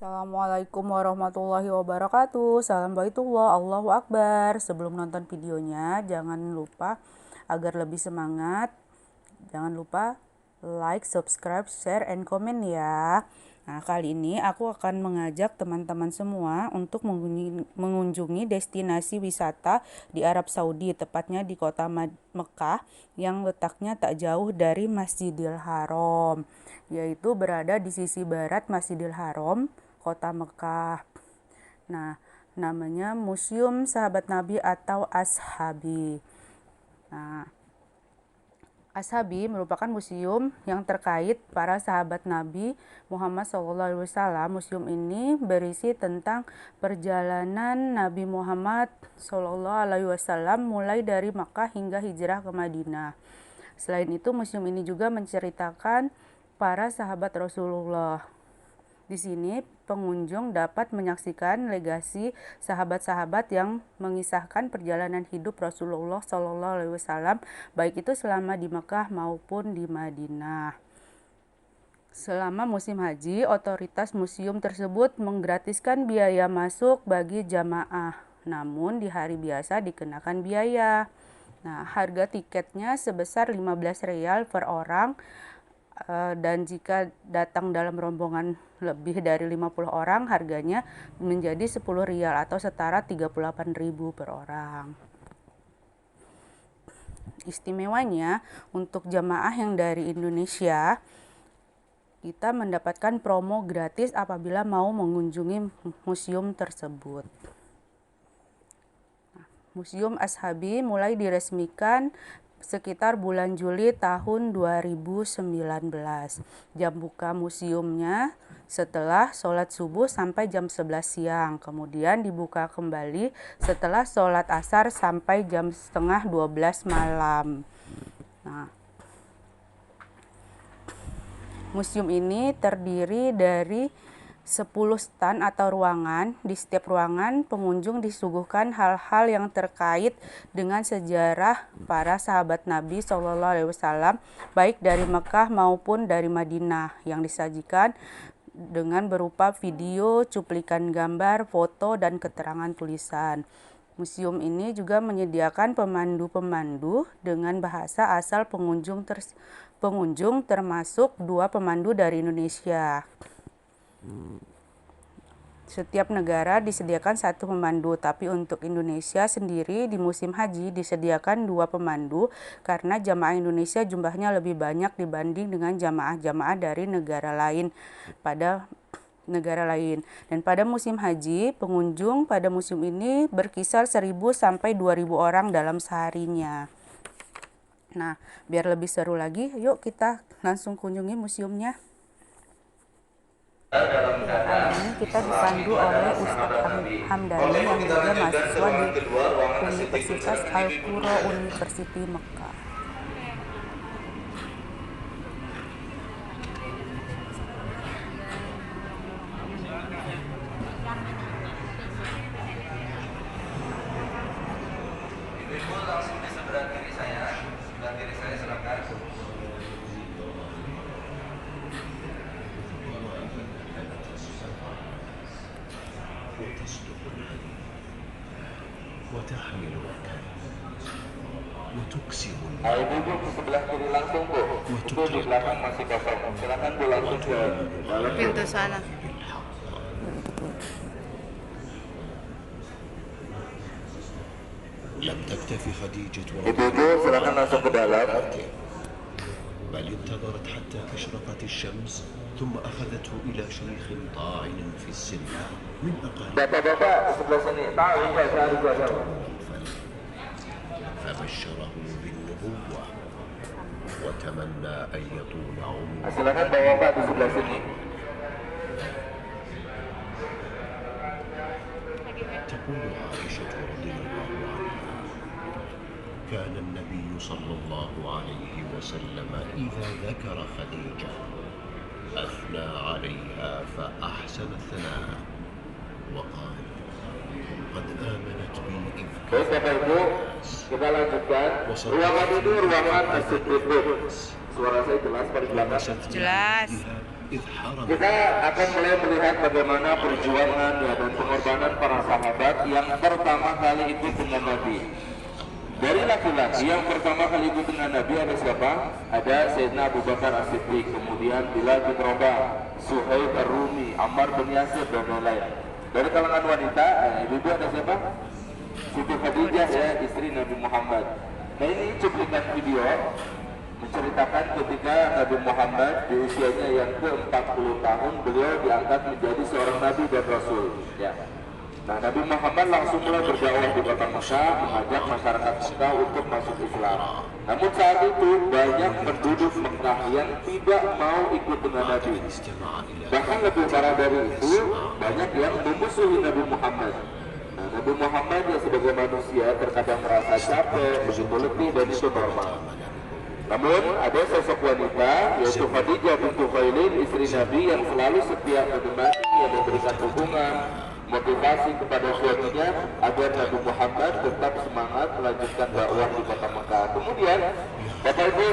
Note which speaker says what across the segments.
Speaker 1: Assalamualaikum warahmatullahi wabarakatuh. Salam baitullah, Allahu Akbar. Sebelum nonton videonya, jangan lupa agar lebih semangat. Jangan lupa like, subscribe, share, and comment ya. Nah, kali ini aku akan mengajak teman-teman semua untuk mengunjungi destinasi wisata di Arab Saudi, tepatnya di kota Mekah yang letaknya tak jauh dari Masjidil Haram, yaitu berada di sisi barat Masjidil Haram, kota Mekah. Nah, namanya Museum Sahabat Nabi atau Ashabi. Nah, Ashabi merupakan museum yang terkait para sahabat Nabi Muhammad SAW. Museum ini berisi tentang perjalanan Nabi Muhammad SAW mulai dari Makkah hingga hijrah ke Madinah. Selain itu, museum ini juga menceritakan para sahabat Rasulullah. Di sini pengunjung dapat menyaksikan legasi sahabat-sahabat yang mengisahkan perjalanan hidup Rasulullah SAW, baik itu selama di Mekah maupun di Madinah. Selama musim haji, otoritas museum tersebut menggratiskan biaya masuk bagi jamaah. Namun di hari biasa dikenakan biaya. Nah, harga tiketnya sebesar 15 rial per orang. Dan jika datang dalam rombongan lebih dari 50 orang, harganya menjadi 10 rial atau setara 38.000 per orang. Istimewanya, untuk jamaah yang dari Indonesia, kita mendapatkan promo gratis apabila mau mengunjungi museum tersebut. Museum Ashabi mulai diresmikan sekitar bulan Juli tahun 2019. Jam buka museumnya setelah sholat subuh sampai jam 11 siang. Kemudian dibuka kembali setelah sholat asar sampai jam setengah 12 malam. Nah, museum ini terdiri dari 10 stand atau ruangan. Di setiap ruangan, pengunjung disuguhkan hal-hal yang terkait dengan sejarah para sahabat Nabi SAW, baik dari Mekah maupun dari Madinah, yang disajikan dengan berupa video, cuplikan gambar, foto, dan keterangan tulisan. Museum ini juga menyediakan pemandu-pemandu dengan bahasa asal pengunjung termasuk 2 pemandu dari Indonesia. Setiap negara disediakan 1 pemandu, tapi untuk Indonesia sendiri di musim haji disediakan 2 pemandu karena jamaah Indonesia jumlahnya lebih banyak dibanding dengan jamaah-jamaah dari negara lain. Dan pada musim haji, pengunjung pada museum ini berkisar 1.000 sampai 2.000 orang dalam seharinya. Nah, biar lebih seru lagi, yuk kita langsung kunjungi museumnya. Kali ini kita dipandu oleh Ustadz Hamdani yang juga mahasiswa di Universitas Al-Qura University Mekah.
Speaker 2: Langsung di sebelah kiri saya silakan.
Speaker 3: وتحمل وتكسب
Speaker 2: Ibu di sebelah kiri langsung Bu. Itu di belakang masih kosong. Silakan Bu langsung ke dalam
Speaker 1: Pintu sana.
Speaker 3: لم تكتفي خديجة
Speaker 2: Ibu silakan langsung ke dalam.
Speaker 3: بل انتظرت حتى أشرقت الشمس ثم أخذته إلى شيخ طاعن في السن من أقارب
Speaker 2: Bapak-bapak di sebelah sini. Tahu Pak saya harus
Speaker 3: فبشره بالنبوة وتمنى أن يطول عمره.
Speaker 2: Silakan Bapak di sebelah sini.
Speaker 3: تقول عائشة رضي الله عنها كان النبي صلى الله عليه وسلم إذا ذكر خديجة أثنى عليها فأحسن الثناء وقال قد آمنت بي إذ
Speaker 2: Baik Bapak Ibu, kita lanjutkan. Ruangan ini ruangan Masjid Ibu. Suara saya jelas pada belakang.
Speaker 1: Jelas.
Speaker 3: إذ حارب
Speaker 2: Kita akan mulai melihat bagaimana perjuangan ya, dan pengorbanan para sahabat yang pertama kali ikut dengan Nabi. Dari laki-laki yang pertama kali ikut dengan Nabi ada siapa? Ada Sayyidina Abu Bakar As-Siddiq, kemudian Bilal bin Rabah, Suhaib Ar-Rumi, Ammar bin Yasir, dan lain-lain. Dari kalangan wanita, ibu ada siapa? Siti Khadijah ya, istri Nabi Muhammad. Nah ini cuplikan video menceritakan ketika Nabi Muhammad di usianya yang ke-40 tahun beliau diangkat menjadi seorang Nabi dan Rasul ya. Nah Nabi Muhammad langsung mulai berdakwah di kota Mekah, mengajak masyarakat Mekah untuk masuk Islam. Namun saat itu banyak penduduk Mekah yang tidak mau ikut dengan Nabi. Bahkan lebih parah dari itu, banyak yang memusuhi Nabi Muhammad. Nah, Nabi Muhammad ya sebagai manusia terkadang merasa capek, begitu letih, dan itu normal. Namun ada sosok wanita yaitu Khadijah binti Khuwailid, istri Nabi yang selalu setia menemani dan memberikan dukungan, motivasi kepada suaminya agar Nabi Muhammad tetap semangat melanjutkan dakwah di kota Mekah. Kemudian Bapak Ibu,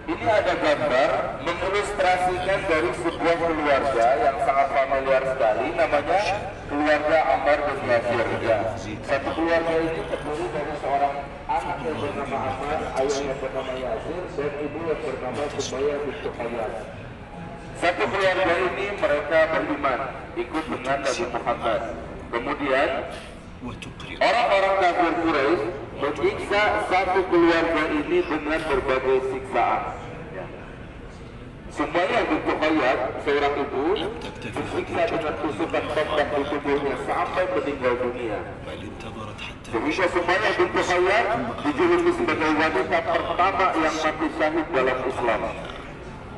Speaker 2: ini ada gambar mengilustrasikan dari sebuah keluarga yang sangat familiar sekali, namanya keluarga Ammar bin Yasir ya. Satu keluarga ini terdiri dari seorang anak yang bernama Ammar, ayah yang bernama Yasir, dan ibu yang bernama Sumayyah binti Khayyat. Satu keluarga ini mereka beriman, ikut dengan Nabi Muhammad. Kemudian orang-orang kafir Quraisy menyiksa satu keluarga ini dengan berbagai siksaan. Sumayyah binti Khayyat, seorang ibu, disiksa dengan tusukan tombak di tubuhnya sampai meninggal dunia. Sehingga Sumayyah binti Khayyat dijuluki sebagai wanita pertama yang mati syahid dalam Islam.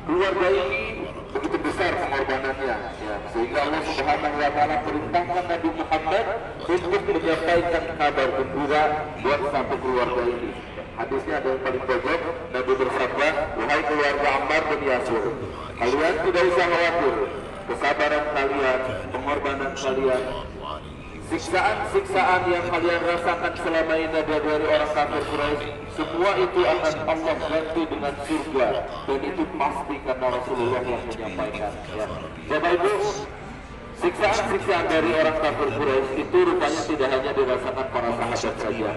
Speaker 2: Keluarga ini begitu besar pengorbanannya ya, sehingga Allah Subhanahu wa taala perintahkan Nabi Muhammad untuk menyampaikan kabar gembira buat satu keluarga ini. Hadisnya ada yang paling pojok, Nabi bersabda, wahai keluarga Ammar bin Yasir, kalian tidak usah khawatir, kesabaran kalian, pengorbanan kalian, siksaan-siksaan yang kalian rasakan selama ini dari orang kafir Quraisy, semua itu akan Allah ganti dengan surga, dan itu pasti karena Rasulullah yang menyampaikan ya. Bapak Ibu, siksaan-siksaan dari orang kafir Quraisy itu rupanya tidak hanya dirasakan para sahabat saja,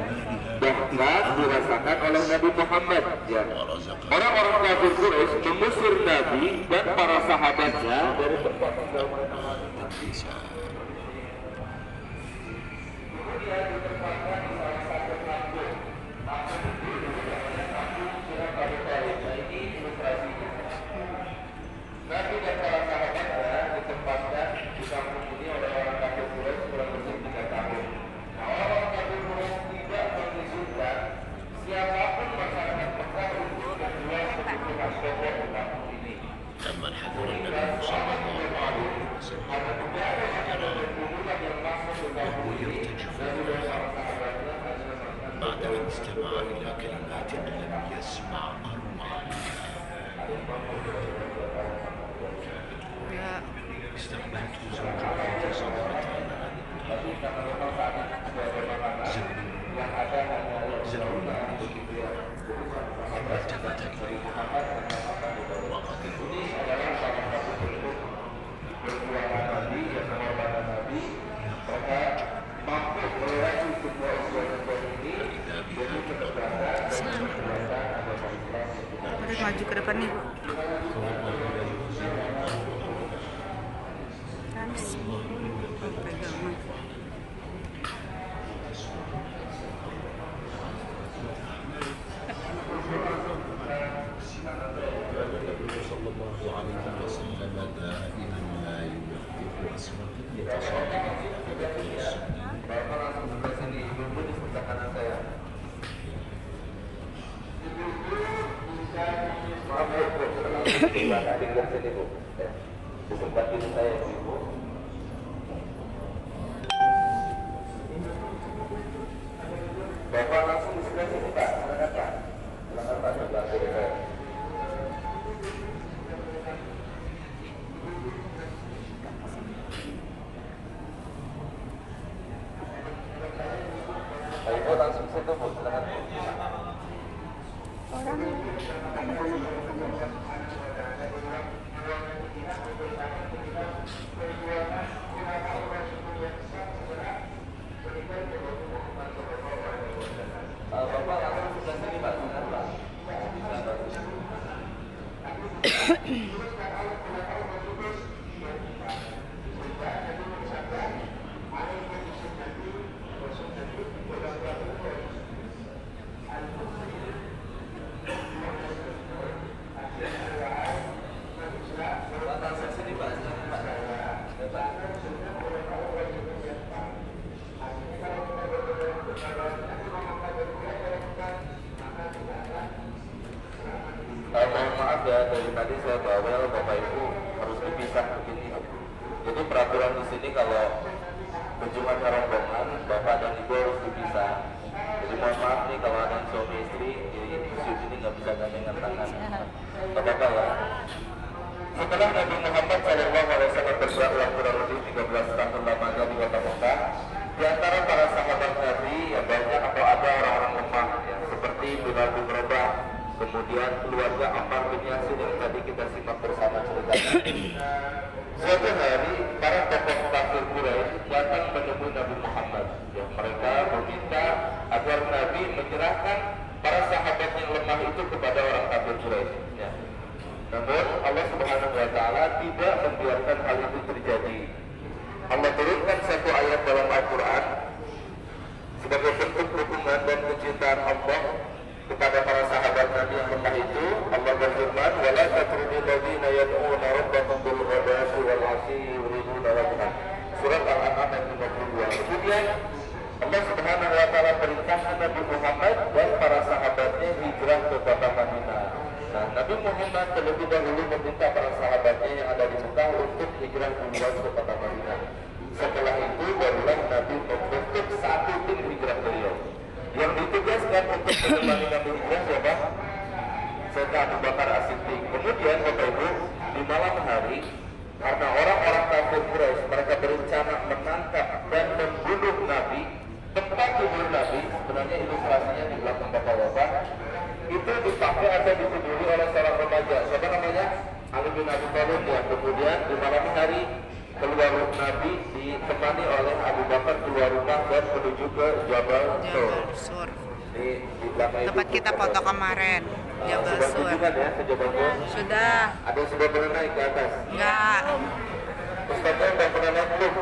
Speaker 2: bahkan dirasakan oleh Nabi Muhammad ya. Orang-orang kafir Quraisy mengusir Nabi dan para sahabatnya dari tempat tinggal mereka. Nabi dan para sahabatnya ditempatkan di kampung ini oleh orang kafir Quraisy kurang lebih 3 tahun. Nah, orang kafir Quraisy tidak mengizinkan siapapun masyarakat Mekah untuk keluar kebutuhan pokok di kampung ini.
Speaker 3: لما انحدر النبي صلى الله عليه وسلم وهو يرتجف بعد أن استمع إلى كلمات لم يسمع أروعها. استقبلت زوجتي في صدرتها زمن التفت إليها وغضب.
Speaker 1: Maju ke depan nih, Bu. Pegangan.
Speaker 2: Tinggal sini Bu, di tempat ini saya Bu. Bapak langsung di sebelah sini Pak, silakan Pak. Silakan Pak, sebelah kiri saya. Pak Ibu langsung ke situ Bu, silakan.
Speaker 4: Orang anak-anak
Speaker 2: saya bawel, Bapak Ibu harus dipisah begini. Jadi peraturan di sini kalau kunjungan rombongan, Bapak dan Ibu harus dipisah. Jadi mohon maaf nih kalau ada yang suami istri, jadi museum ini nggak bisa gandengan tangan. Gak apa-apa ya. Setelah Nabi Muhammad SAW berdakwah kurang lebih 13 tahun lamanya di kota Mekah, di antara para sahabat Nabi yang banyak atau ada orang-orang lemah ya, seperti Bilal bin Rabah, kemudian keluarga Ammar bin Yasir yang tadi kita simak bersama ceritanya. Suatu hari para tokoh kafir Quraisy datang menemui Nabi Muhammad. Ya, mereka meminta agar Nabi menyerahkan para sahabat yang lemah itu kepada orang kafir Quraisy. Ya. Namun Allah Subhanahu wa taala tidak membiarkan hal itu terjadi. Allah turunkan satu ayat dalam Al-Qur'an sebagai bentuk dukungan dan kecintaan Allah kepada para sahabat Nabi yang lemah itu. Allah berfirman, "Wala tatrudil ladzina yad'una rabbahum bil ghadati wal 'ashyi yuriduna wajhah." Surat Al-An'am ayat 52. Kemudian Allah Subhanahu wa taala perintahkan Nabi Muhammad dan para sahabatnya hijrah ke kota Madinah. Nah, Nabi Muhammad terlebih dahulu meminta para sahabatnya yang ada di Mekah untuk hijrah duluan ke kota Madinah. Setelah itu barulah Nabi membentuk satu tim hijrah beliau. Yang ditugaskan untuk menemani Nabi hijrah siapa? Sayyidina Abu Bakar As-Siddiq. Kemudian Bapak Ibu, di malam hari karena orang-orang kafir Quraisy mereka berencana menangkap dan membunuh Nabi, tempat kubur Nabi, sebenarnya ilustrasinya di belakang Bapak-bapak, itu dipakai atau ditiduri oleh seorang remaja. Siapa namanya? Ali bin Abi Thalib ya. Kemudian di malam hari keluar Nabi ditemani oleh Abu Bakar keluar rumah dan menuju ke Jabal Sur. Di belakang
Speaker 1: Tempat
Speaker 2: itu
Speaker 1: kita foto kemarin, Jabal
Speaker 2: sudah
Speaker 1: Sur.
Speaker 2: kunjungan ya ke Jabal Sur.
Speaker 1: Sudah.
Speaker 2: Ada yang sudah pernah naik ke atas?
Speaker 1: Enggak.
Speaker 2: Ustaznya sudah pernah naik belum?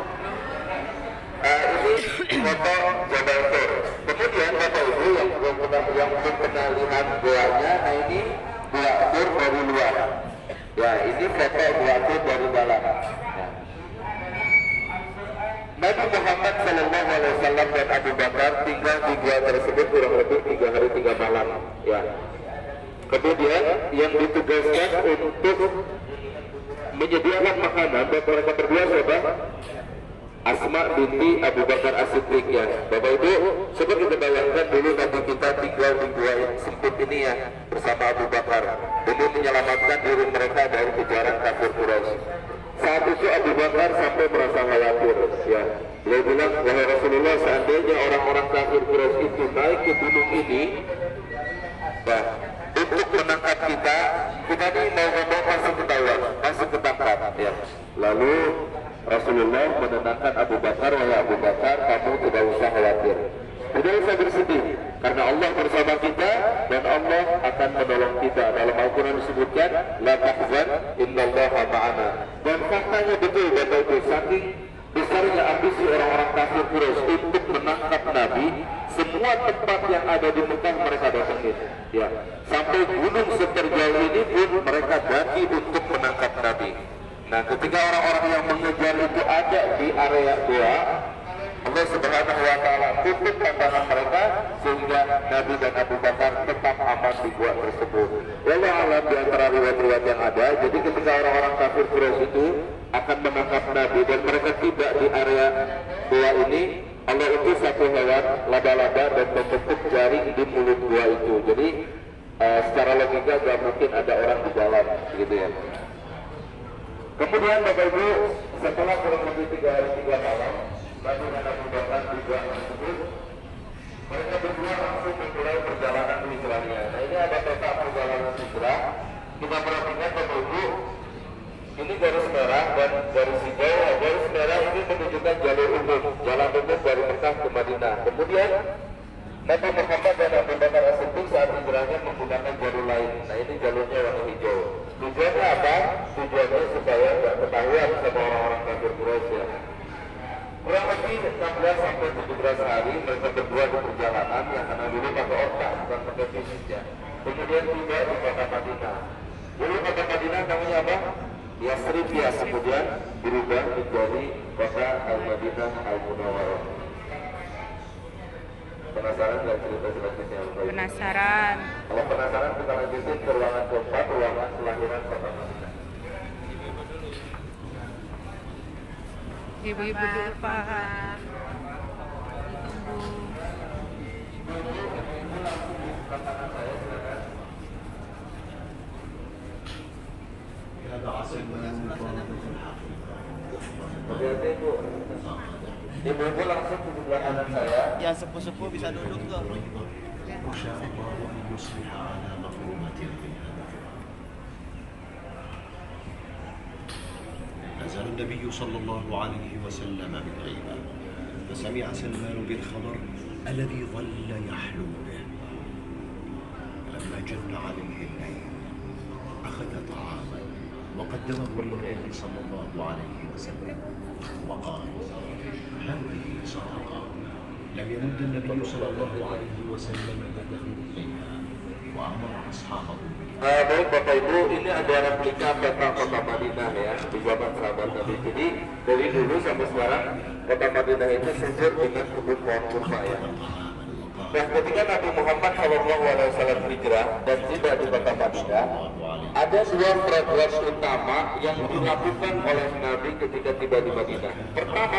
Speaker 2: Ini foto Jabal Sur. Kemudian Bapak Ibu yang belum pernah lihat goanya, nah ini gua Sur dari luar. Ya, ini foto gua Sur dari dalam. Ya. Nabi Muhammad SAW dan Abu Bakar tinggal di gua tersebut kurang lebih 3 hari 3 malam. Ya. Kemudian yang ditugaskan untuk menyediakan makanan buat mereka berdua siapa? Asma binti Abu Bakar As-Siddiq ya. Bapak Ibu, coba kita bayangkan dulu Nabi kita tinggal di gua sempit ini ya bersama Abu Bakar demi menyelamatkan diri mereka dari kejaran kafir Quraisy. Saat itu Abu Bakar sampai merasa khawatir ya. Beliau bilang, wahai Rasulullah, seandainya orang-orang kafir Quraisy itu naik ke gunung ini, nah, untuk menangkap kita ini mau ngomong masih ketahuan, masih ketangkap ya. Lalu Rasulullah menenangkan Abu Bakar, wahai Abu Bakar, kamu tidak usah khawatir, tidak usah bersedih, karena Allah bersama kita dan Allah akan menolong kita. Dalam Al-Quran disebutkan, la tahzan innallaha ma'ana. Dan faktanya betul Bapak Ibu, saking besarnya ambisi orang-orang kafir Quraisy untuk menangkap Nabi, semua tempat yang ada di Mekah mereka datangin ya. Sampai gunung seterjauh ini pun mereka daki untuk menangkap Nabi. Nah, ketika orang-orang yang mengejar itu ada di area gua, Allah Subhanahu wa taala tutup pandangan mereka sehingga Nabi dan Abu Bakar tetap aman di gua tersebut. Wallahu a'lam di antara riwayat-riwayat yang ada. Jadi ketika orang-orang kafir Quraisy itu akan menangkap Nabi dan mereka tiba di area gua ini, Allah itu satu hewan laba-laba dan membentuk jaring di mulut gua itu. Jadi secara logika gak mungkin ada orang di dalam, gitu ya. Kemudian Bapak Ibu, setelah kurang lebih 3 hari 3 malam, Nabi dan Abu Bakar di gua tersebut, mereka berdua langsung memulai perjalanan hijrahnya. Nah, ini ada peta perjalanan hijrah. Kita perhatikan Bapak Ibu, ini garis merah dan garis hijau. Garis merah ini menunjukkan jalur umum, jalan umum dari Mekah ke Madinah. Kemudian Nabi Muhammad dan Abu Bakar As-Siddiq saat hijrahnya menggunakan jalur lain. Nah, ini jalurnya warna hijau. Tujuannya apa? Tujuannya supaya tidak ketahuan sama orang-orang kafir Quraisy ya. Kurang lebih 16 sampai 17 hari mereka berdua di perjalanan yang karena dulu pakai otak bukan pakai fisik ya. Kemudian tiba di kota Madinah. Dulu kota Madinah namanya apa? Yasrib ya, kemudian berubah menjadi kota Al-Madinah Al-Munawwarah. Penasaran nggak cerita selanjutnya?
Speaker 1: Penasaran.
Speaker 2: Kalau penasaran kita lanjutin ke ruangan keempat, ruangan kelahiran kota Madinah.
Speaker 1: Ibu-ibu dulu Pak.
Speaker 2: Hati-hati Bu. Ibu-ibu langsung di sebelah kanan saya.
Speaker 4: Yang sepuh-sepuh bisa duduk tuh.
Speaker 3: وشاء الله أن يصلح على مظلومتنا من هذا. نزل النبي صلى الله عليه وسلم بالغيبة فسمع سلمان بالخبر الذي ظل يحلم به. فلما جن عليه الليل أخذ طعاما وقدمه للنبي صلى الله عليه وسلم وقال: هذه صدقة. لم يمد النبي صلى الله عليه وسلم يده إليها وأمر أصحابه.
Speaker 2: Baik Bapak Ibu, ini ada replika peta kota Madinah ya di zaman sahabat Nabi. Jadi dari dulu sampai sekarang kota Madinah itu sujud dengan kebun pohon kurma ya. Nah, ketika Nabi Muhammad SAW hijrah dan tiba di kota Madinah, ada dua program utama yang dilakukan oleh Nabi ketika tiba di Madinah.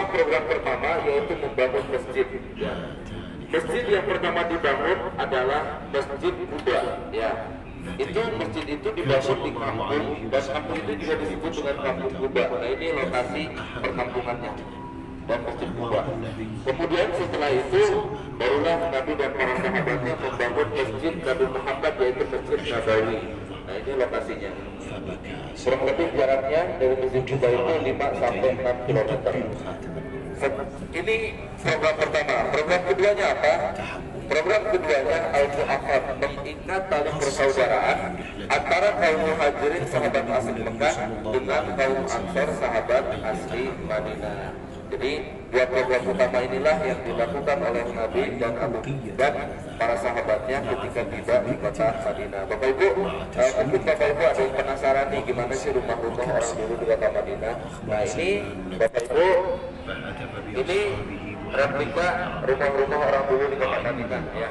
Speaker 2: Program pertama yaitu membangun masjid. Ya. Masjid yang pertama dibangun adalah Masjid Kuba. Ya. Masjid itu dibangun di kampung dan kampung itu juga disebut dengan Kampung Kuba. Nah, ini lokasi perkampungannya dan Masjid Kuba. Kemudian setelah itu barulah Nabi dan para sahabatnya membangun Masjid Nabi Muhammad yaitu Masjid Nabawi. Nah, ini lokasinya. Kurang lebih jaraknya dari Masjid Kuba itu 5 sampai 6 km. Ini program pertama. Program keduanya apa? Program keduanya Al-Mu'akhad, mengikat tali persaudaraan antara kaum Muhajirin sahabat asli Mekah dengan kaum Ansor sahabat asli Madinah. Jadi dua program utama inilah yang dilakukan oleh Nabi dan dan para sahabatnya ketika tiba di kota Madinah. Bapak Ibu, mungkin Bapak Ibu ada yang penasaran nih gimana sih rumah-rumah orang dulu di kota Madinah. Nah, ini Bapak Ibu, ini replika rumah-rumah orang dulu di kota Madinah ya.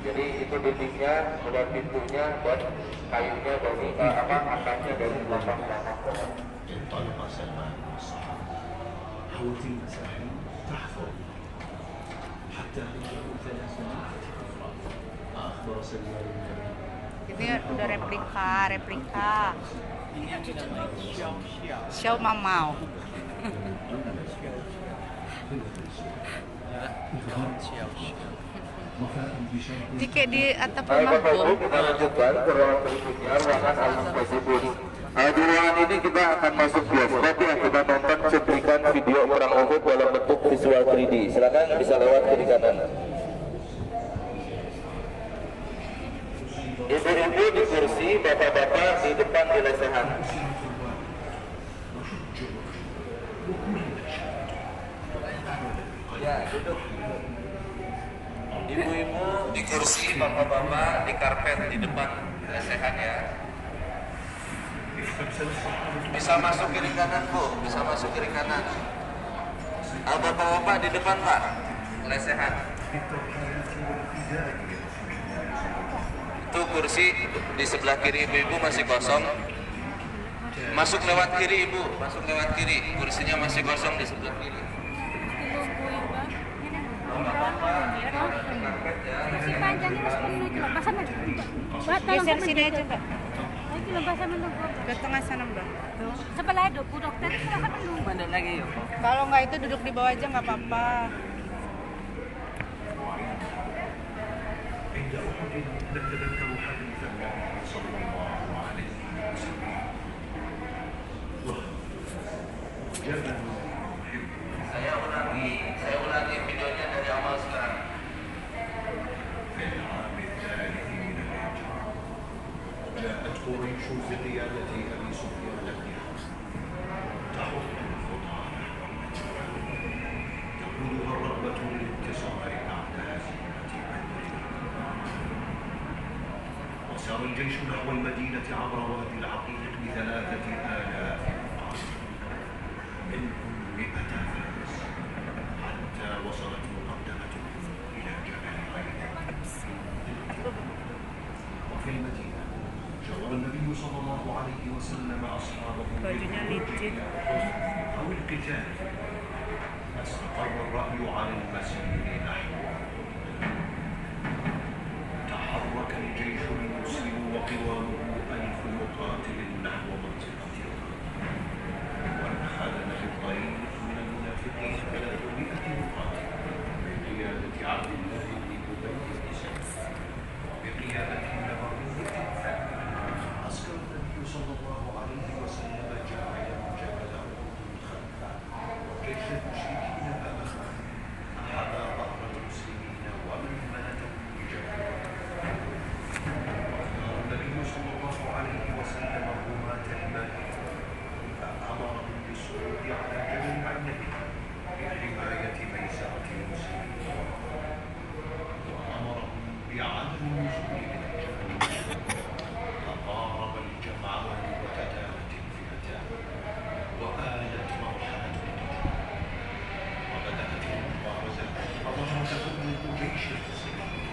Speaker 2: Jadi itu dindingnya, dan pintunya dan kayunya dari atapnya dari belakang pohon.
Speaker 3: انطلق سلمان والصحابة حوت المساحل تحفر حتى رجعوا 300 أفراد. أخبر سلمان النبي
Speaker 1: Ini udah replika. Show Mamau. Jika di atap rumah
Speaker 2: Bapak Ibu,
Speaker 1: pun.
Speaker 2: kita lanjutkan ke ruangan berikutnya, ruangan Al-Muhtazibun. Di ruangan ini kita akan masuk bioskop ya, kita nonton cuplikan video perang Uhud dalam bentuk visual 3D. Silakan bisa lewat kiri kanan. Ibu-ibu di kursi, bapak-bapak di depan di lesehan. Ya, duduk. Ibu-ibu di kursi, bapak-bapak di karpet di depan lesehan ya. Bisa masuk kiri kanan Bu, bisa masuk kiri kanan. Bapak-bapak di depan Pak, lesehan. Itu kursi di sebelah kiri ibu-ibu masih kosong. Masuk lewat kiri Ibu, masuk lewat kiri. Kursinya masih kosong di sebelah kiri.
Speaker 5: Si panjangnya mas perlu itu lah, bahasa mana?
Speaker 1: Geser sini aja Mbak.
Speaker 5: Lagi lah bahasa mana?
Speaker 1: Ke tengah sana Mbak.
Speaker 5: Sebelah ada bu dokter silakan dulu.
Speaker 4: Mana lagi yuk?
Speaker 1: Kalau nggak itu duduk di bawah aja nggak apa-apa.
Speaker 3: عند أحد نتذكر حديث النبي صلى الله عليه وسلم جبل
Speaker 2: Saya ulangi videonya dari awal sekarang.
Speaker 3: في العام الثالث من الهجرة جاءت قريش في قيادة أبي سفيان بن حرب تحط الخطى نحو المدينة تقودها الرغبة للانتصار بعد هزيمة بدر وسار الجيش نحو المدينة عبر وادي العقيق ب3,000 مقاتل منهم 100 فارس حتى وصلت مقدمتهم إلى جبل غيث. وفي المدينة جاور النبي صلى الله عليه وسلم أصحابه
Speaker 1: Bajunya licin.
Speaker 3: أو القتال استقر الرأي على المسير نحوه. تحرك الجيش المسلم وقوامه 1000 مقاتل نحو منطقتنا، وانخدم في الطريق من المنافقين 300 مقاتل بقيادة عبد الله بن أبي بن سلول وبقيادة النبوي الثاني. عسكر النبي صلى الله عليه وسلم جاعلا جبل أحد خلفه وجيش المشركين أمامه، حمى ظهر المسلمين وميمنتهم بجبل. واختار النبي صلى الله عليه وسلم رماة الماء فأمرهم بالصعود على جبل النبي لحماية ميسرة المسلمين، وأمرهم بعدم النزول من الجبل. تقارب الجمعان وتداعت الفئتان، وآلت مرحلة الرجل، وبدأت المبارزة وظهرت قوة جيش المسلمين،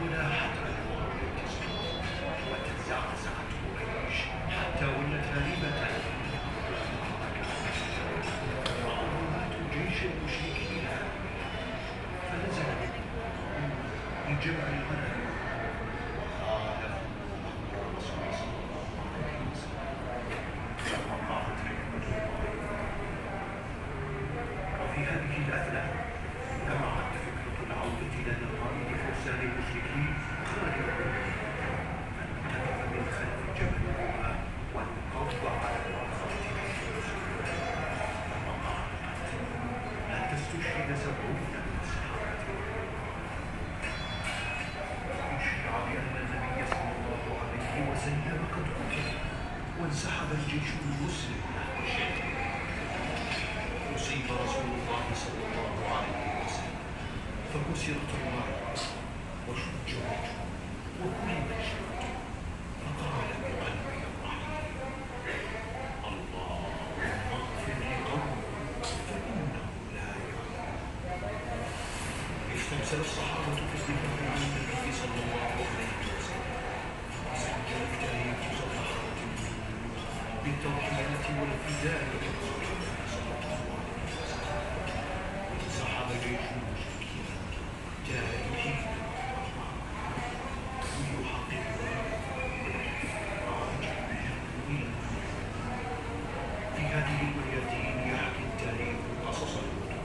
Speaker 3: ولاحت أجواء الانتصار، وتزعزعت قريش حتى ولت هاربة. رأت جيش المشركين فنزل بجمع الغنم وخالفوا أمر الرسول صلى الله عليه وسلم، فوقعت حكمة الله. وفي هذه الأثناء لمعت فكرة العودة إلى قائد فرسان المشركين خالد بن الوليد، فانتهب من خلف جبل الرماة وانقض على مؤخرة جيش المسلمين، فوقع القتل حتى استشهد 70 من الصحابة. أشيع بأن النبي صلى الله عليه وسلم قد قتل، وانسحب الجيش المسلم نحو الشام. أصيب رسول الله صلى الله عليه وسلم فكسرت رماحه وشج وجهه وكلم شفته، فقال بقلبه الرحيم: اللهم اغفر لقومي فإنهم لا يعلمون. استمسك الصحابة في الدفاع عن النبي صلى الله عليه وسلم، وسجل التاريخ صفحات بالتضحيات والفداء لرسول الله صلى الله عليه وسلم. انسحب جيش المشركين تائهين ليحققوا راجع بهم إلى في هذه الميادين يحكي التاريخ قصص الهدى،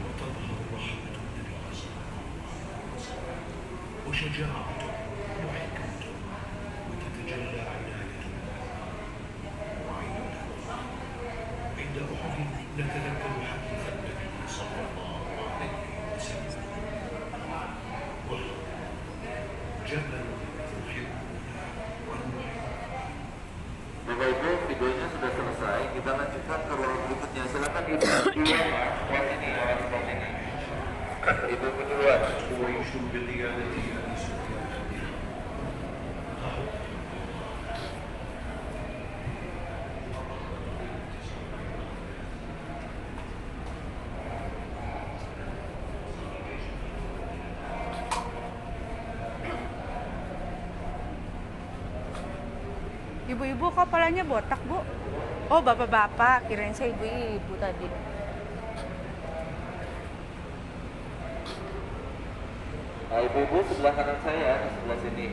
Speaker 3: وتظهر رحمة النبي صلى الله عليه وسلم وشجاعته وحكمته، وتتجلى عنايته وعينه. عند أحد نتذكر حديث النبي صلى الله عليه وسلم: جبل تحبنا ونحب.
Speaker 2: Bapak Ibu, videonya sudah selesai. Kita lanjutkan ke ruang berikutnya. Silakan ibu duluan, Mas. Buat ini, awas buat ini. Ibu duluan.
Speaker 3: قريش بقيادة أبي سفيان
Speaker 1: Ibu-ibu kepalanya botak, Bu. Oh, bapak-bapak. Kirain saya ibu-ibu tadi.
Speaker 2: Nah, ibu-ibu sebelah kanan saya, di sebelah sini.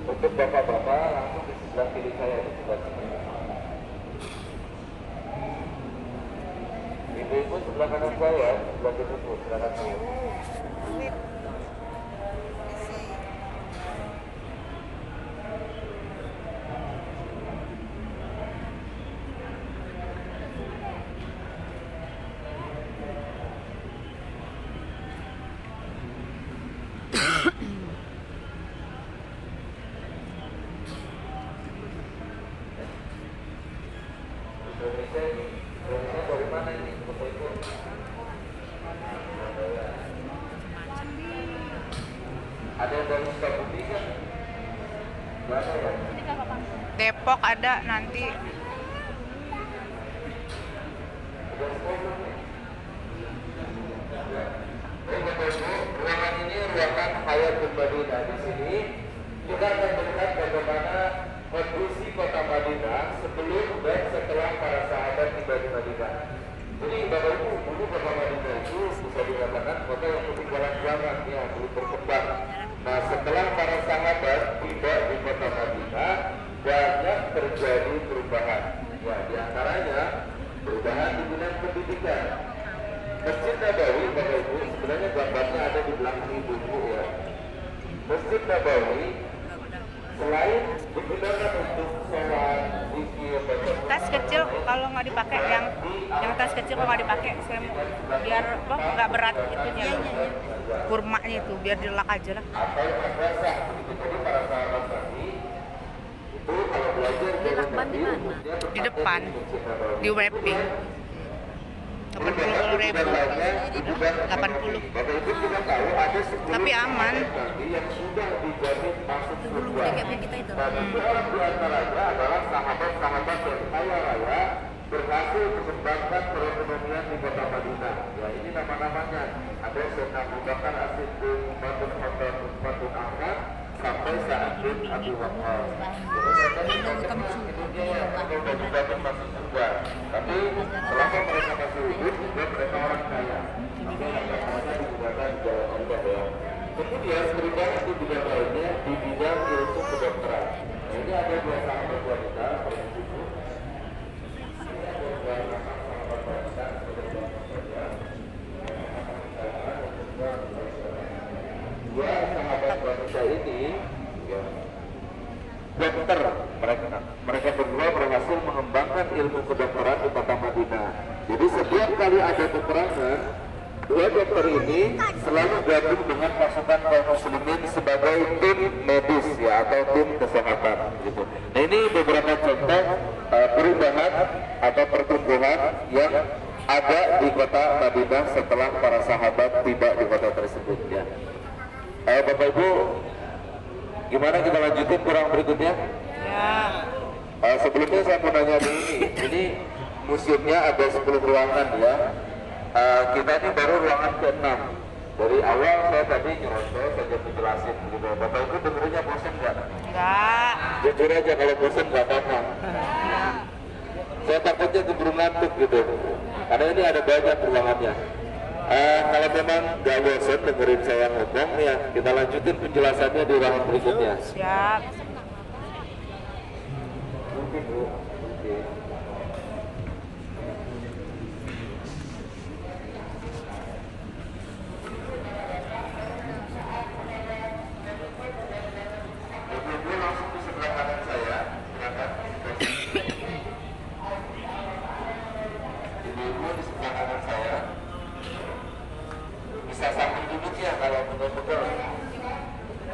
Speaker 2: Untuk bapak-bapak langsung di sebelah kiri saya, di sebelah sini. Ibu-ibu sebelah kanan saya, sebelah kiri Bu, sebelah kanan. Indonesia dari mana ini, Bapak Ibu? Ada yang dari Sukabumi kan?
Speaker 5: Ini kakak panggung.
Speaker 1: Depok ada nanti.
Speaker 2: Ruangan ini ruangan Hayatul Madinah. Di sini kita akan melihat bagaimana kondisi kota Madinah sebelum dan setelah para sahabat tiba di Madinah. Jadi Bapak Ibu, dulu kota Madinah itu bisa dikatakan kota yang ketinggalan zaman, ya, belum berkembang. Nah, setelah para sahabat tiba di kota Madinah, banyak terjadi perubahan. Ya, diantaranya perubahan di bidang pendidikan. Masjid Nabawi, Bapak Ibu, sebenarnya gambarnya ada di belakang ibu-ibu, ya. Masjid Nabawi selain digunakan untuk sholat, zikir,
Speaker 1: Tas kecil kalau nggak dipakai, yang tas kecil kalau nggak dipakai, saya biar apa nggak berat itunya, kurmanya itu biar dilak aja lah.
Speaker 2: atau madrasah. Jadi para sahabat tadi itu kalau belajar dari Nabi, umumnya
Speaker 1: Di depan, di wrapping. 80.000. 80.
Speaker 2: Bapak Ibu kita tahu ada 10
Speaker 1: Tapi aman.
Speaker 2: Nabi yang sudah dijamin masuk surga.
Speaker 5: Kita itu.
Speaker 2: Nah, itu orang di antaranya adalah sahabat-sahabat yang kaya raya berhasil mengembangkan perekonomian di kota Madinah. Ya, ini nama-namanya. Ada Sayyidina Abu Bakar As-Siddiq, Umar bin Khattab, Utsman bin Affan, sampai Sa'ad bin Abi Waqqas. Jadi masuk surga. Tapi selama mereka masih hidup, juga mereka orang kaya. Maka yang namanya digunakan di jalan Allah, ya. Kemudian perubahan di bidang lainnya di bidang ilmu kedokteran. Nah, ini ada dua sahabat wanita, dua sahabat wanita ini, ya, dokter. Mereka berdua berhasil mengembangkan ilmu kedokteran di kota Madinah. Jadi setiap kali ada peperangan, dua dokter ini selalu gabung dengan pasukan kaum muslimin sebagai tim medis, ya, atau tim kesehatan gitu. Nah, ini beberapa contoh perubahan atau pertumbuhan yang ada di kota Madinah setelah para sahabat tiba di kota tersebut, ya. Bapak Ibu, gimana kita lanjutin kurang berikutnya?
Speaker 1: Ya.
Speaker 2: Sebelumnya saya mau nanya dulu ini museumnya ada 10 ruangan, ya. Kita ini baru ruangan ke-6. Dari awal saya tadi nyerocos saja menjelasin gitu. Bapak Ibu dengerinnya bosan nggak?
Speaker 1: Enggak.
Speaker 2: Jujur aja kalau bosan nggak apa-apa. Saya takutnya keburu ngantuk gitu. Karena ini ada banyak ruangannya. Kalau memang nggak bosan dengerin saya ngomong, ya, kita lanjutin penjelasannya di ruangan berikutnya.
Speaker 1: Siap.
Speaker 2: Mungkin, Bu. Mungkin. Ibu langsung di sebelah kanan saya, silakan. Ibu di sebelah kanan saya. Bisa sambil duduk, ya, kalau betul-betul.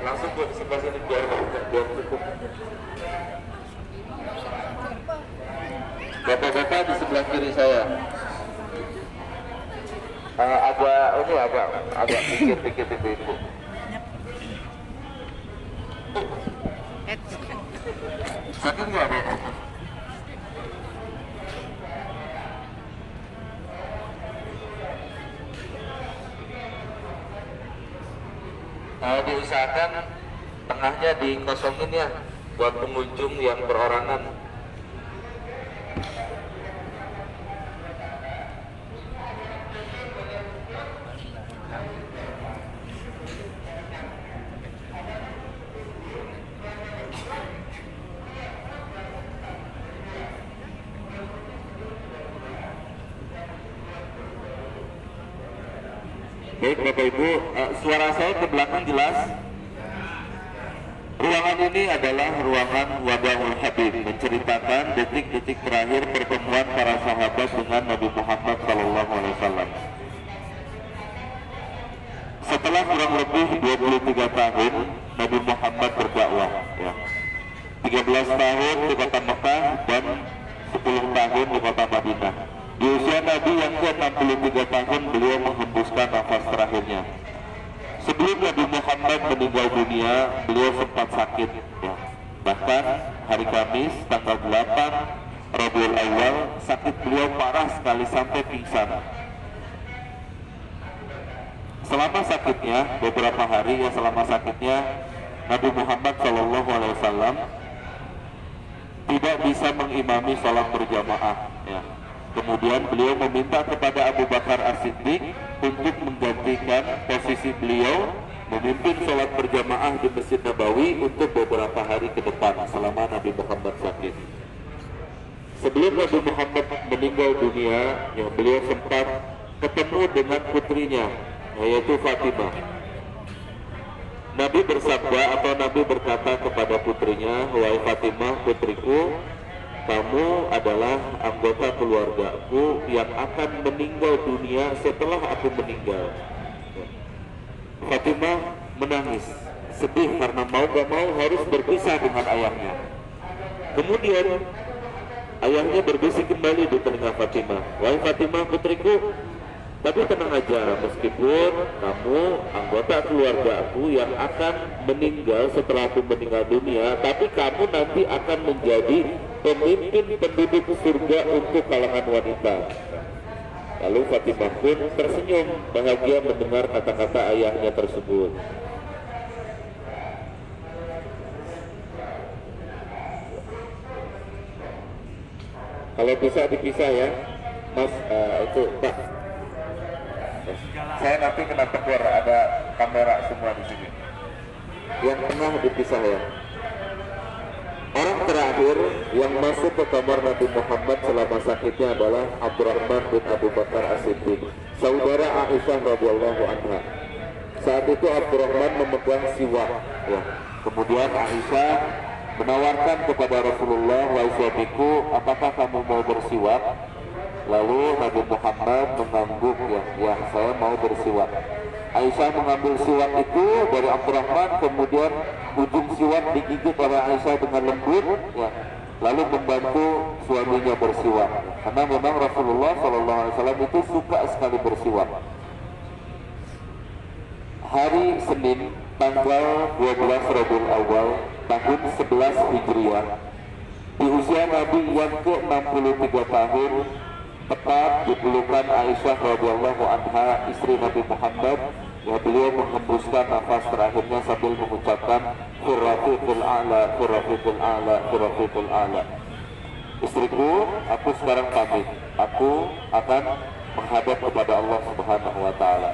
Speaker 2: Langsung Bu di sebelah sini biar cukup. Bapak-bapak di sebelah kiri saya. Agak dikit ibu. Sakit nggak, Bu? Diusahakan tengahnya dikosongin, ya, buat pengunjung yang perorangan. Baik Bapak Ibu, suara saya ke belakang jelas? Ruangan ini adalah ruangan Wadahul Habib, menceritakan detik-detik terakhir pertemuan para sahabat dengan Nabi Muhammad SAW. Setelah kurang lebih 23 tahun Nabi Muhammad berdakwah, ya. 13 tahun di kota Mekah dan 10 tahun di kota Madinah. Di usia Nabi yang ke-63 tahun beliau menghembuskan nafas terakhirnya. Sebelum Nabi Muhammad meninggal dunia, beliau sempat sakit, ya. bahkan hari Kamis tanggal 8 Rabiul Awal sakit beliau parah sekali sampai pingsan. Selama sakitnya, beberapa hari ya selama sakitnya, Nabi Muhammad SAW tidak bisa mengimami sholat berjamaah. Ya. Kemudian beliau meminta kepada Abu Bakar As-Siddiq untuk menggantikan posisi beliau memimpin sholat berjamaah di Masjid Nabawi untuk beberapa hari ke depan selama Nabi Muhammad sakit. Sebelum Nabi Muhammad meninggal dunia, ya, beliau sempat ketemu dengan putrinya, yaitu Fatimah. Nabi bersabda atau Nabi berkata kepada putrinya, "Wahai Fatimah, putriku, kamu adalah anggota keluargaku yang akan meninggal dunia setelah aku meninggal." Fatimah menangis, sedih karena mau gak mau harus berpisah dengan ayahnya. Kemudian ayahnya berbisik kembali di telinga Fatimah, "Wahai Fatimah, putriku, tapi tenang aja, meskipun kamu anggota keluarga aku yang akan meninggal setelah aku meninggal dunia, tapi kamu nanti akan menjadi pemimpin penduduk surga untuk kalangan wanita." Lalu Fatimah pun tersenyum bahagia mendengar kata-kata ayahnya tersebut. Kalau bisa dipisah ya, Mas, itu Pak. Saya nanti kena tegur, ada kamera semua di sini. Yang tengah dipisah ya. Orang terakhir yang masuk ke kamar Nabi Muhammad selama sakitnya adalah Abdurrahman bin Abu Bakar As-Siddiq, saudara Aisyah radhiyallahu anha. Saat itu Abdurrahman memegang siwak. Ya. Kemudian Aisyah menawarkan kepada Rasulullah, "Wahai suamiku, apakah kamu mau bersiwak?" Lalu Nabi Muhammad mengangguk, ya saya mau bersiwak. Aisyah mengambil siwak itu dari Abdurrahman, kemudian ujung siwak digigit oleh Aisyah dengan lembut, ya, lalu membantu suaminya bersiwak. Karena memang Rasulullah SAW itu suka sekali bersiwak. Hari Senin tanggal 12 Rabiul Awal tahun 11 Hijriah, di usia Nabi yang ke-63 tahun, tepat di pelukan Aisyah radhiyallahu anha, istri Nabi Muhammad, ya, beliau menghembuskan nafas terakhirnya sambil mengucapkan Firafiqul a'la, Firafiqul a'la, Firafiqul a'la. Istriku, aku sekarang pamit. Aku akan menghadap kepada Allah Subhanahu wa taala.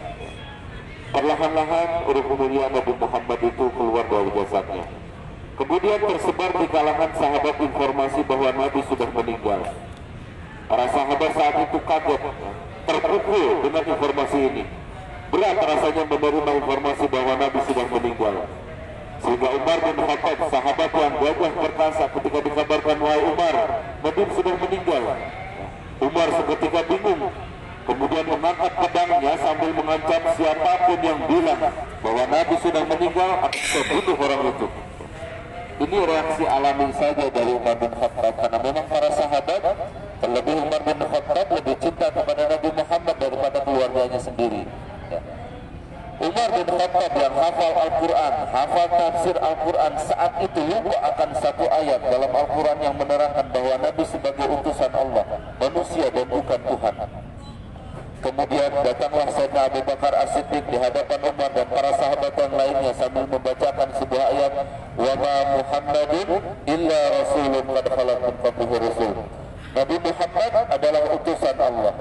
Speaker 2: Perlahan-lahan ruh mulia Nabi Muhammad itu keluar dari jasadnya. Kemudian tersebar di kalangan sahabat informasi bahwa Nabi sudah meninggal. Para sahabat saat itu kaget, terpukul dengan informasi ini. Berat rasanya menerima informasi bahwa Nabi sudah meninggal. Sehingga Umar bin Khattab, sahabat yang gagah perkasa, ketika dikabarkan, "Wahai Umar, Nabi sudah meninggal," Umar seketika bingung. Kemudian mengangkat pedangnya sambil mengancam siapapun yang bilang bahwa Nabi sudah meninggal akan terbunuh orang itu. Ini reaksi alami saja dari Umar bin Khattab, karena memang para sahabat, terlebih Umar bin Khattab, lebih cinta kepada Nabi Muhammad daripada keluarganya sendiri. Ya. Umar bin Khattab yang hafal Al-Quran, hafal tafsir Al-Quran, saat itu lupa akan satu ayat dalam Al-Quran yang menerangkan bahwa Nabi sebagai utusan Allah, manusia dan bukan Tuhan. Kemudian datanglah Sayyidina Abu Bakar As-Siddiq di hadapan Umar dan para sahabat yang lainnya sambil membacakan sebuah ayat, "Wa ma Muhammadun illa rasulun qad khalat min qablihi rusul." Nabi Muhammad adalah utusan Allah,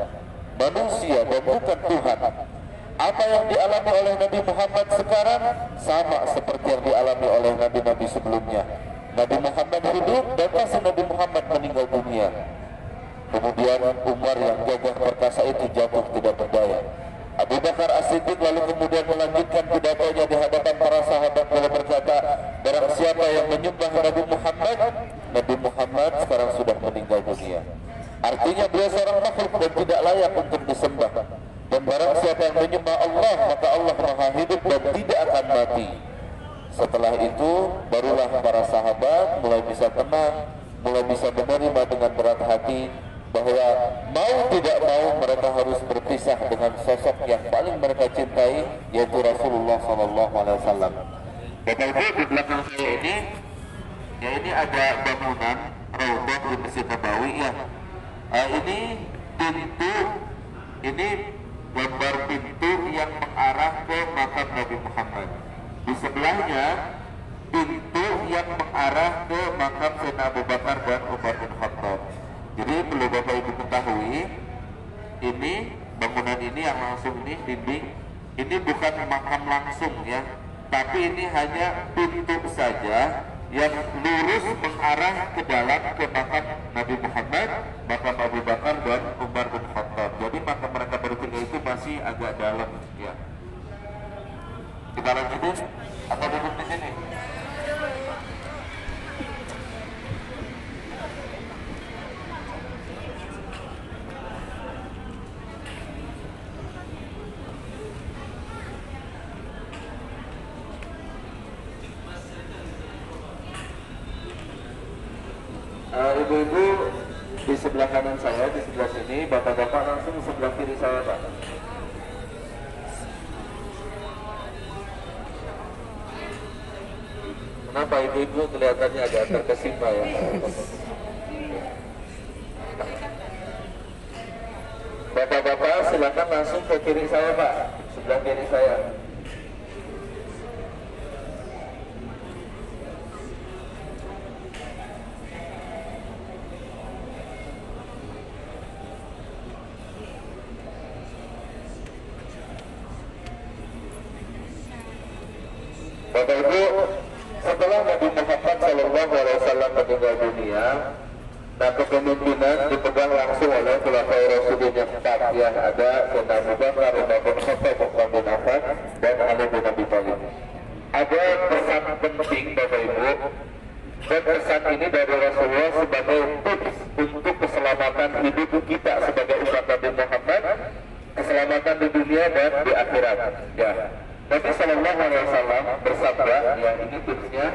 Speaker 2: manusia dan bukan Tuhan. Apa yang dialami oleh Nabi Muhammad sekarang sama seperti yang dialami oleh nabi-nabi sebelumnya. Nabi Muhammad hidup dan masih Nabi Muhammad meninggal dunia. Kemudian Umar yang gagah perkasa itu jatuh tidak berdaya. Abu Bakar As-Siddiq lalu kemudian melanjutkan pidatonya di hadapan para sahabat lalu berkata, "Barang siapa yang menyembah Nabi Muhammad, Nabi Muhammad sekarang sudah meninggal dunia." Artinya beliau seorang makhluk dan tidak layak untuk disembah. Dan barang siapa yang menyembah Allah, maka Allah maha hidup dan tidak akan mati. Setelah itu barulah para sahabat mulai bisa tenang, mulai bisa menerima dengan berat hati bahwa mau tidak mau mereka harus berpisah dengan sosok yang paling mereka cintai, yaitu Rasulullah SAW. Bapak Ibu, di belakang saya ini Ya, ini ada bangunan Raudhah di Masjid Nabawi ya. Ini pintu, ini gambar pintu yang mengarah ke makam Nabi Muhammad. Di sebelahnya pintu yang mengarah ke makam Sayyidina Abu Bakar dan Umar bin Khattab. Jadi perlu Bapak Ibu ketahui, ini bangunan ini yang langsung ini dinding, ini bukan makam langsung ya, tapi ini hanya pintu saja yang lurus mengarah ke dalam ke makam Nabi Muhammad, makam Abu Bakar dan Umar bin Khattab. Jadi makam mereka bertiga itu masih agak dalam ya. Kita lanjutin atau duduk di sini? Ibu-ibu di sebelah kanan saya, di sebelah sini, bapak-bapak langsung sebelah kiri saya, Pak. Kenapa ibu-ibu kelihatannya agak terkesima ya? Bapak-bapak silakan langsung ke kiri saya, Pak, sebelah kiri saya. Bapak Ibu, setelah Nabi Muhammad SAW meninggal dunia, nah kepemimpinan dipegang langsung oleh Khulafaur Rasyidin yang 4 yang ada Sayyidina Abu Bakar, Umar bin Khattab, Utsman bin Affan, dan Ali bin Abi Thalib. Ada pesan penting Bapak Ibu, dan pesan ini dari Rasulullah sebagai tips untuk keselamatan hidup kita sebagai umat Nabi Muhammad, keselamatan di dunia dan di akhirat. Ya. Nabi Sallallahu Alaihi Wasallam bersabda, ya ini tipsnya,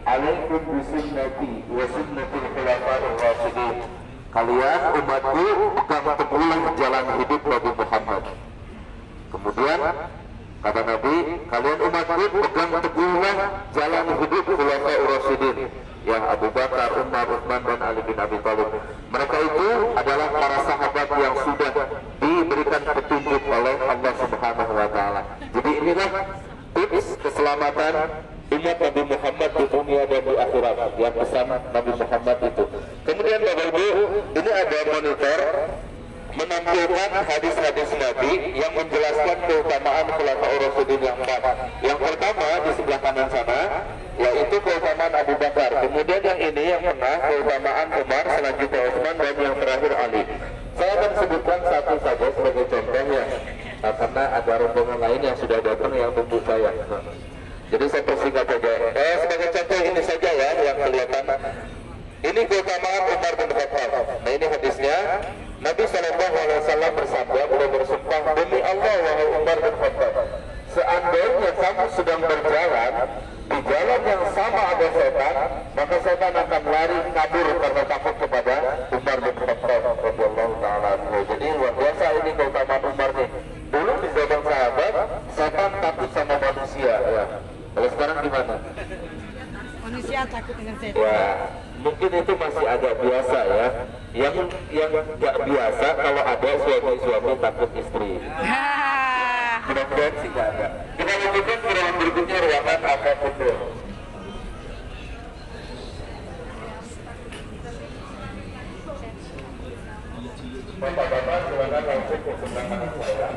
Speaker 2: alaikum bisunnati wa sunnatul khulafaur rasyidin. Kalian umatku pegang teguhlah jalan hidup Nabi Muhammad. Kemudian kata Nabi, kalian umatku pegang teguhlah jalan hidup khulafaur rasyidin, yang Abu Bakar, Umar, Utsman dan Ali bin Abi Thalib. Mereka itu adalah para sahabat yang sudah diberikan petunjuk oleh Allah Subhanahu wa taala. Jadi inilah tips keselamatan umat Nabi Muhammad di dunia dan di akhirat yang pesan Nabi Muhammad itu. Kemudian Bapak Ibu, ini ada monitor menampilkan hadis-hadis Nabi yang menjelaskan keutamaan Khulafaur Rasyidin yang 4. Yang pertama di sebelah kanan sana yaitu keutamaan Abu Bakar. Kemudian yang ini yang tengah keutamaan Umar, selanjutnya Utsman dan yang terakhir Ali. Saya akan sebutkan satu saja sebagai contohnya, karena ada rombongan lain yang sudah datang yang tunggu saya. Jadi saya persingkat saja. Sebagai contoh ini saja ya yang kelihatan. Ini keutamaan Umar bin Khattab. Nah ini hadisnya. Nabi SAW bersabda, beliau bersumpah, demi Allah wahai Umar bin Khattab, seandainya kamu sedang berjalan di jalan yang sama ada setan, maka setan akan lari kabur karena takut kepada Umar bin Khattab radhiyallahu taala anhu. Jadi luar biasa ini keutamaan Umar nih. Dulu di zaman sahabat, setan takut sama manusia ya. Kalau sekarang gimana?
Speaker 6: Manusia takut dengan setan.
Speaker 2: Ya, mungkin itu masih agak biasa ya. Yang nggak biasa kalau ada suami takut istri. Mudah-mudahan sih nggak ada. Kita lanjutkan ke ruangan berikutnya, ruangan apa betul? Bapak-bapak silakan langsung ke sebelah kanan saya.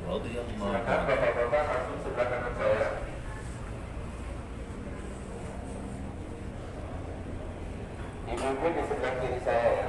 Speaker 2: Silakan bapak-bapak langsung sebelah kanan saya. Ibu-ibu di sebelah kiri saya ya.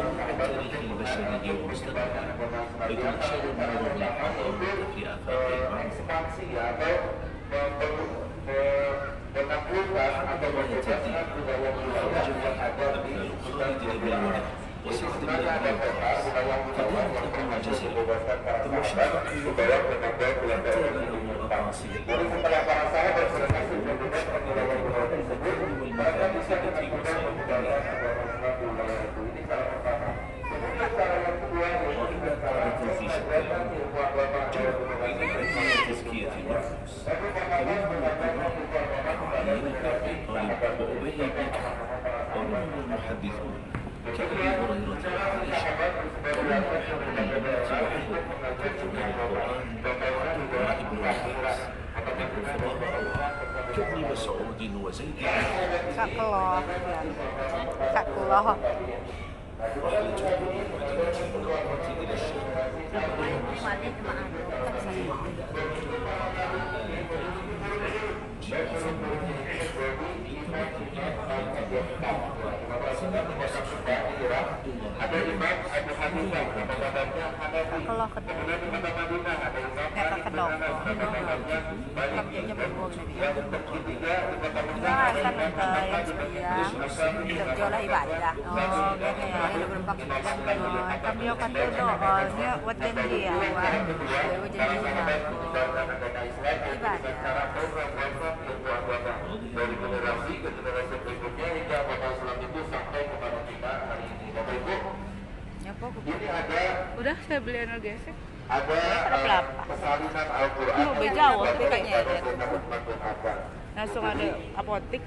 Speaker 7: التاريخ البشري والمستقبل ويتنشر النظر للحاضر في آفاق المعرفة. رواية الدين أبناء خالد بن الوليد وسعد بن أبي وقاص فكانت لهم جزيرة ثم شققوا البحر حتى بلغوا أقاصي الأرض والمفاتيح وإذا كانت في شكلها جمعوا بين تزكية النفوس فمنهم القراء كأبي طالب وأبي بن كعب ومنهم المحدثون كأبي هريرة وعائشة ومنهم أهل البيت وحده كترجمان القرآن وعبد الله بن عباس ومنهم الفضلاء كابن مسعود وزيد بن
Speaker 6: Sakeloh. Sakeloh.
Speaker 7: رحلة المدينة المنورة إلى الشام جاء ثمانية
Speaker 6: Sakeloh kedok. Kayak kedok. Kerjanya berbom Jangan kan yang sembahyang terjualah ibadah. Oh, gini ya. Ini berempat kami akan doanya buat janji ya. Buat janji ibadah.
Speaker 2: dari generasi ke generasi berikutnya hingga bakal Islam itu sampai kepada kita hari ini. Bapak Ibu, ini ada
Speaker 6: Udah saya beli analgesik.
Speaker 2: persalinan Al-Quran
Speaker 6: Mau beli jauh, tapi kayaknya ada.
Speaker 2: ada
Speaker 6: Langsung ada apotik,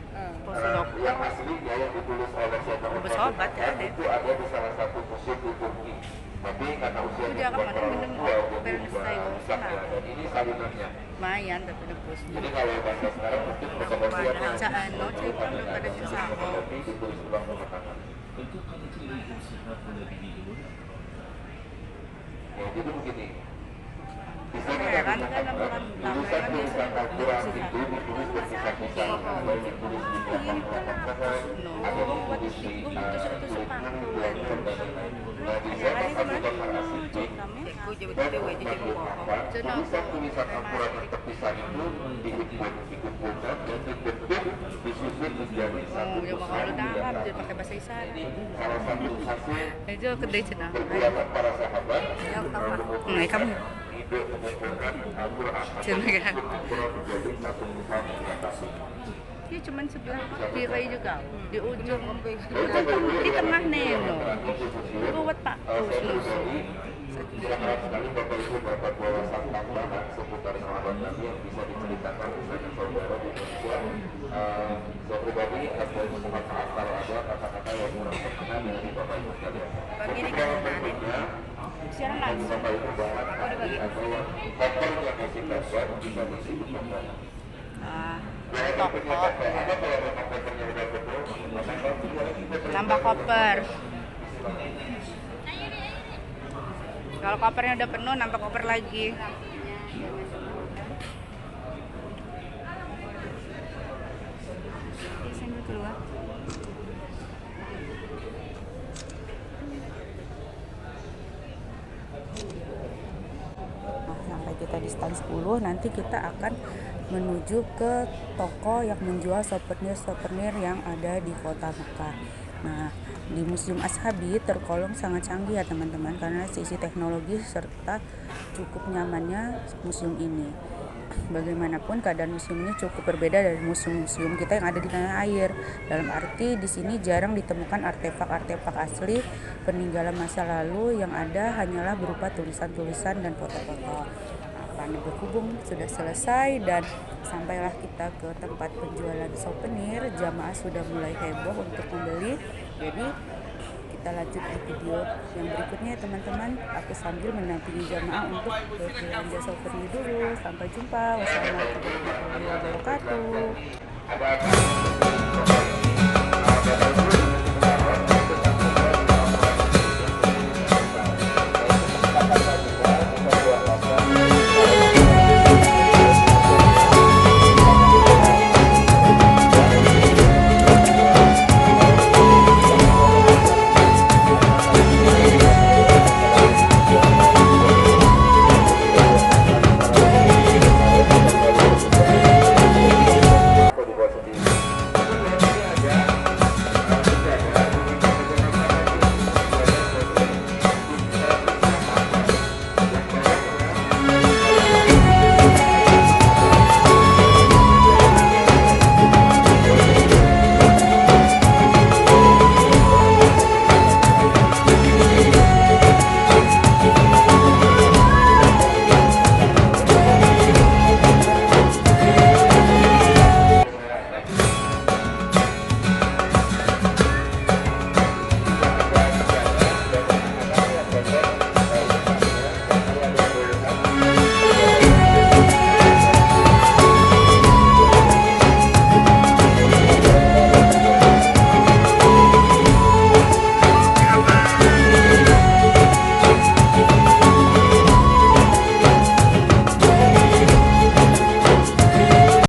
Speaker 6: pos dokter.
Speaker 2: yang aslinya yang ditulis oleh Syekh
Speaker 6: Obat obat ya ada.
Speaker 2: itu ada di salah satu museum di Turki. Tapi karena usia
Speaker 6: Itu dia kemarin minum Bernstein sana.
Speaker 2: dan ini salinannya.
Speaker 6: Lumayan tapi nebus.
Speaker 2: Jadi kalau bahasa sekarang mungkin
Speaker 6: Pada caan no, saya pernah pada sesama.
Speaker 2: ditulis ulang tangan.
Speaker 7: انتقلت إليهم صحاف نبيهم
Speaker 2: Ya, jadi begini. Di sana
Speaker 6: Heran kan namanya
Speaker 2: tulisan Al-Quran itu ditulis berpisah-pisah. Ada yang ditulis di belakang pohon, ada yang ditulis di kulit gunung, nah, di sana Abu Bakar As-Siddiq tulisan Al-Quran yang terpisah itu dikumpulkan dan dibentuk disusun menjadi satu
Speaker 6: Dia mau kalau dalam dia pakai bahasa isyarat.
Speaker 2: salah satu hasil
Speaker 6: Itu kedai cina.
Speaker 2: perbuatan para sahabat
Speaker 6: Nah, kamu
Speaker 2: ide mengumpulkan Al-Quran
Speaker 6: cina kan?
Speaker 2: Al-Quran menjadi satu Tuhan mengatasi.
Speaker 6: Dia cuma sebelah kiri juga, di ujung di tengah neno. Buat Pak
Speaker 2: Sangat sekali Bapak Ibu dapat wawasan tambahan seputar sahabat Nabi yang bisa diceritakan misalnya saudara di Indonesia. Saya pribadi ada mohon maaf kalau ada kata-kata yang kurang berkenan dari Bapak Ibu sekalian.
Speaker 6: Begini
Speaker 2: Ketika
Speaker 6: kan,
Speaker 2: berikutnya
Speaker 6: siaran
Speaker 2: dan
Speaker 6: langsung.
Speaker 2: Bapak Ibu bahas ada yang koper yang disingkatkan bisa disebut koper. Ada kalau memang kopernya udah penuh,
Speaker 6: Nambah koper. Kalau kopernya udah penuh, nambah koper lagi. Sambil keluar.
Speaker 1: Nah, sampai kita di stand 10, nanti kita akan menuju ke toko yang menjual souvenir-souvenir yang ada di kota Mekah. Nah, di Museum Ashabi tergolong sangat canggih ya teman-teman, karena sisi teknologi serta cukup nyamannya museum ini. Bagaimanapun keadaan museum ini cukup berbeda dari museum-museum kita yang ada di tanah air. Dalam arti di sini jarang ditemukan artefak-artefak asli peninggalan masa lalu, yang ada hanyalah berupa tulisan-tulisan dan foto-foto. Panen berhubung sudah selesai dan sampailah kita ke tempat penjualan souvenir. Jamaah sudah mulai heboh untuk membeli. Jadi kita lanjut di video yang berikutnya teman-teman. Aku sambil mendampingi jamaah untuk berbelanja souvenir dulu. Sampai jumpa. Wassalamualaikum warahmatullahi wabarakatuh.